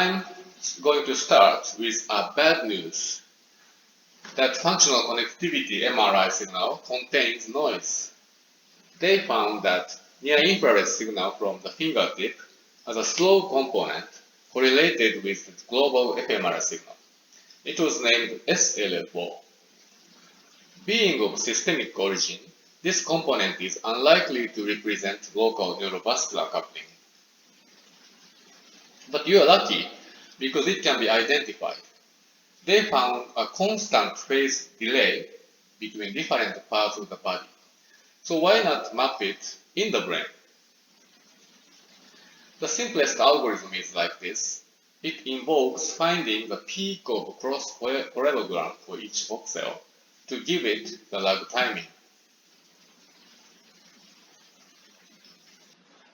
I'm going to start with a bad news that functional connectivity MRI signal contains noise. They found that near-infrared signal from the fingertip as a slow component correlated with the global fMRI signal. It was named SLFO. Being of systemic origin, this component is unlikely to represent local neurovascular coupling. But you are lucky because it can be identified. They found a constant phase delay between different parts of the body. So why not map it in the brain? The simplest algorithm is like this. It involves finding the peak of cross-parallelogram for each voxel to give it the lag timing.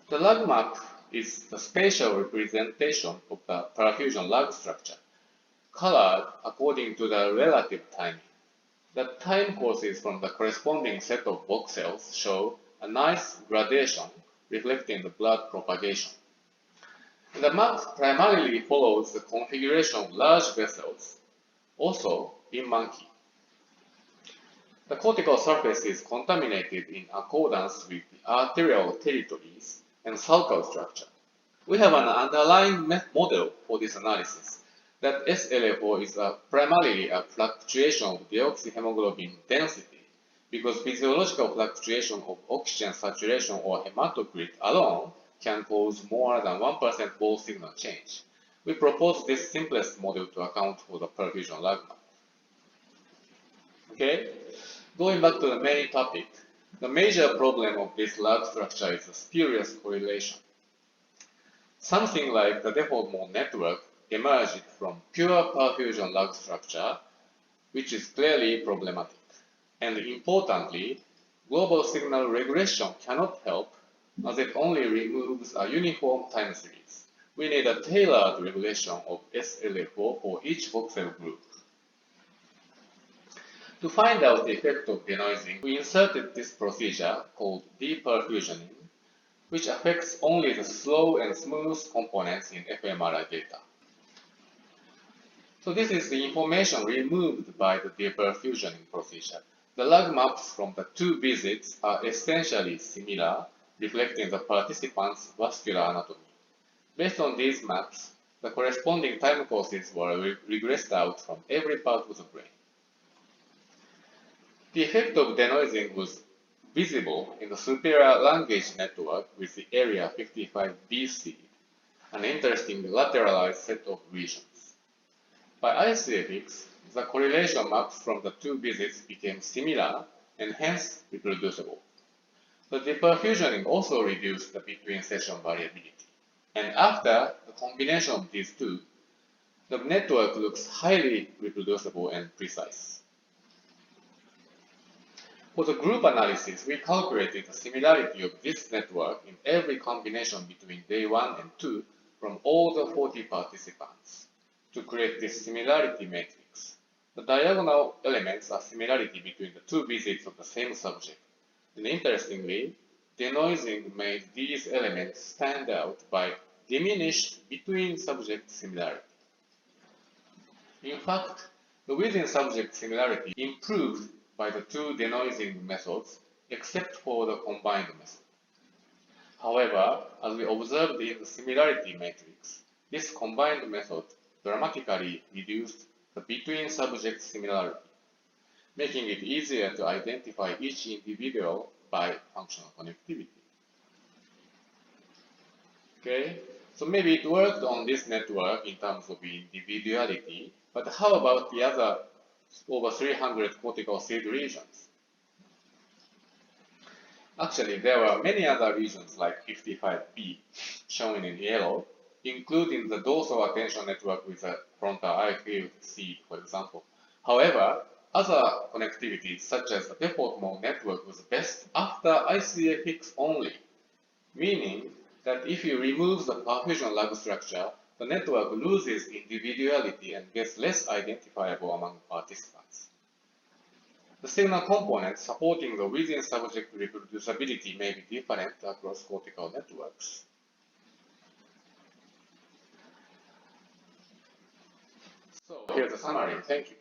The lag map is the spatial representation of the perfusion lag structure, colored according to the relative timing. The time courses from the corresponding set of voxels show a nice gradation reflecting the blood propagation. The map primarily follows the configuration of large vessels, also in monkey. The cortical surface is contaminated in accordance with the arterial territories and sulcal structure. We have an underlying model for this analysis that SLFO is primarily a fluctuation of deoxyhemoglobin density because physiological fluctuation of oxygen saturation or hematocrit alone can cause more than 1% Bose signal change. We propose this simplest model to account for the perfusion lag map. Okay, going back to the main topic, the major problem of this lag structure is the spurious correlation. Something like the default mode network emerged from pure perfusion lag structure, which is clearly problematic. And importantly, global signal regression cannot help as it only removes a uniform time series. We need a tailored regulation of SLFO for each voxel group. To find out the effect of denoising, we inserted this procedure called deperfusioning, which affects only the slow and smooth components in fMRI data. So this is the information removed by the deperfusioning procedure. The lag maps from the two visits are essentially similar, reflecting the participants' vascular anatomy. Based on these maps, the corresponding time courses were regressed out from every part of the brain. The effect of denoising was visible in the superior lung gauge network with the area 55BC, an interesting lateralized set of regions. By ICFX, the correlation maps from the two visits became similar and hence reproducible. The deperfusioning also reduced the between session variability. And after the combination of these two, the network looks highly reproducible and precise. For the group analysis, we calculated the similarity of this network in every combination between day 1 and 2 from all the 40 participants to create this similarity matrix. The diagonal elements are similarity between the two visits of the same subject. And interestingly, denoising made these elements stand out by diminished between subject similarity. In fact, the within subject similarity improved by the two denoising methods except for the combined method. However, as we observed in the similarity matrix, this combined method dramatically reduced the between subject similarity, making it easier to identify each individual by functional connectivity. Okay, so maybe it worked on this network in terms of individuality, but how about the other over 300 cortical seed regions? Actually, there were many other regions like 55B, shown in yellow, including the dorsal attention network with a frontal eye field seed, for example. However, other connectivities, such as the default mode network, was best after ICFX only, meaning that if you remove the perfusion lag structure, the network loses individuality and gets less identifiable among participants. The signal components supporting the within subject reproducibility may be different across cortical networks. here's a summary. Thank you.